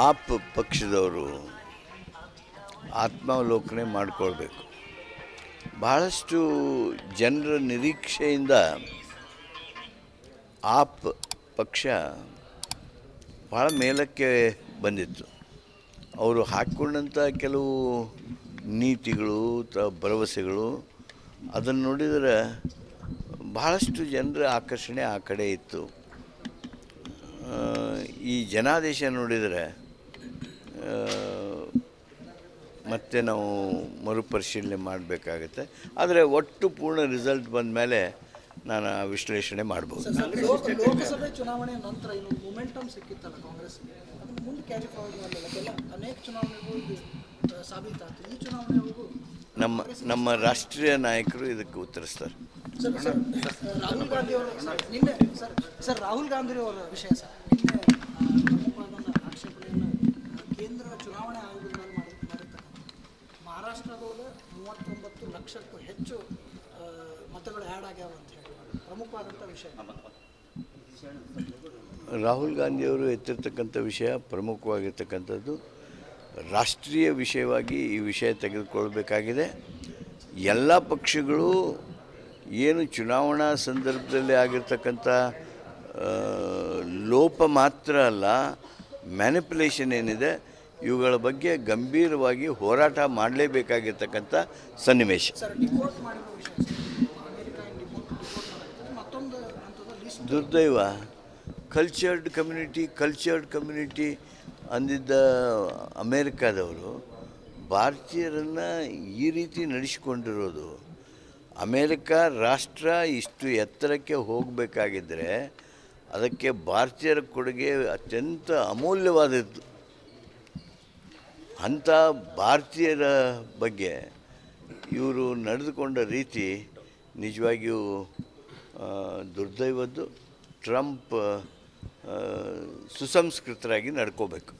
App ಪಕ್ಷದವರು ಆತ್ಮಾವಲೋಕನೆ ಮಾಡಿಕೊಳ್ಬೇಕು. ಬಹಳಷ್ಟು ಜನರ ನಿರೀಕ್ಷೆಯಿಂದ ಆಪ್ ಪಕ್ಷ ಭಾಳ ಮೇಲಕ್ಕೆ ಬಂದಿತ್ತು. ಅವರು ಹಾಕ್ಕೊಂಡಂಥ ಕೆಲವು ನೀತಿಗಳು ಭರವಸೆಗಳು ಅದನ್ನು ನೋಡಿದರೆ ಬಹಳಷ್ಟು ಜನರ ಆಕರ್ಷಣೆ ಆ ಕಡೆ ಇತ್ತು. ಈ ಜನಾದೇಶ ನೋಡಿದರೆ ಮತ್ತೆ ನಾವು ಮರುಪರಿಶೀಲನೆ ಮಾಡಬೇಕಾಗತ್ತೆ. ಆದರೆ ಒಟ್ಟು ಪೂರ್ಣ ರಿಸಲ್ಟ್ ಬಂದ ಮೇಲೆ ನಾನು ವಿಶ್ಲೇಷಣೆ ಮಾಡ್ಬೋದು. ಲೋಕಸಭೆ ಚುನಾವಣೆ ನಂತರ ಇನ್ನೊಂದು ಮೊಮೆಂಟಮ್ ಸಿಕ್ಕಿತ್ತಲ್ಲ ಕಾಂಗ್ರೆಸ್, ಅದನ್ನು ಮುಂದೆ ಕ್ಯಾರಿ ಫಾರ್ವರ್ಡ್ ಮಾಡಲಿಲ್ಲ. ಅನೇಕ ಚುನಾವಣೆಗಳು ಸಾಬೀತಾಯ್ತು. ಈ ಚುನಾವಣೆಗೂ ನಮ್ಮ ರಾಷ್ಟ್ರೀಯ ನಾಯಕರು ಇದಕ್ಕೆ ಉತ್ತರಿಸ್ತಾರೆ. ರಾಹುಲ್ ಗಾಂಧಿ ಅವರ ರಾಹುಲ್ ಗಾಂಧಿ ಅವರ ವಿಷಯ ಸರ್, ನಿನ್ನೆ ಪ್ರಮುಖವಾದ ಆಕ್ಷೇಪಣೆಯನ್ನು ಕೇಂದ್ರ ಚುನಾವಣಾ ಆಯೋಗದ ಮೇಲೆ ಮಾಡಿರ್ತಕ್ಕಂಥ ಮಹಾರಾಷ್ಟ್ರದೊಳಗೆ 39 ಲಕ್ಷಕ್ಕೂ ಹೆಚ್ಚು ಮತಗಳು ಆ್ಯಡ್ ಆಗ್ಯಾವ ಅಂತ ಹೇಳಿ ಪ್ರಮುಖವಾದಂಥ ವಿಷಯ. ರಾಹುಲ್ ಗಾಂಧಿಯವರು ಎತ್ತಿರ್ತಕ್ಕಂಥ ವಿಷಯ ಪ್ರಮುಖವಾಗಿರ್ತಕ್ಕಂಥದ್ದು. ರಾಷ್ಟ್ರೀಯ ವಿಷಯವಾಗಿ ಈ ವಿಷಯ ತೆಗೆದುಕೊಳ್ಬೇಕಾಗಿದೆ. ಎಲ್ಲ ಪಕ್ಷಗಳು ಏನು ಚುನಾವಣಾ ಸಂದರ್ಭದಲ್ಲಿ ಆಗಿರ್ತಕ್ಕಂಥ ಲೋಪ ಮಾತ್ರ ಅಲ್ಲ, ಮ್ಯಾನಿಪ್ಯುಲೇಷನ್ ಏನಿದೆ ಇವುಗಳ ಬಗ್ಗೆ ಗಂಭೀರವಾಗಿ ಹೋರಾಟ ಮಾಡಲೇಬೇಕಾಗಿರ್ತಕ್ಕಂಥ ಸನ್ನಿವೇಶ. ದುರ್ದೈವ. ಕಲ್ಚರ್ಡ್ ಕಮ್ಯುನಿಟಿ ಅಂದಿದ್ದ ಅಮೇರಿಕಾದವರು ಭಾರತೀಯರನ್ನು ಈ ರೀತಿ ನಡೆಸಿಕೊಂಡಿರೋದು. ಅಮೇರಿಕಾ ರಾಷ್ಟ್ರ ಇಷ್ಟು ಎತ್ತರಕ್ಕೆ ಹೋಗಬೇಕಾಗಿದ್ದರೆ ಅದಕ್ಕೆ ಭಾರತೀಯರ ಕೊಡುಗೆ ಅತ್ಯಂತ ಅಮೂಲ್ಯವಾದದ್ದು. ಅಂಥ ಭಾರತೀಯರ ಬಗ್ಗೆ ಇವರು ನಡೆದುಕೊಂಡ ರೀತಿ ನಿಜವಾಗಿಯೂ ದುರ್ದೈವದ್ದು. ಟ್ರಂಪ್ ಸುಸಂಸ್ಕೃತರಾಗಿ ನಡ್ಕೋಬೇಕು.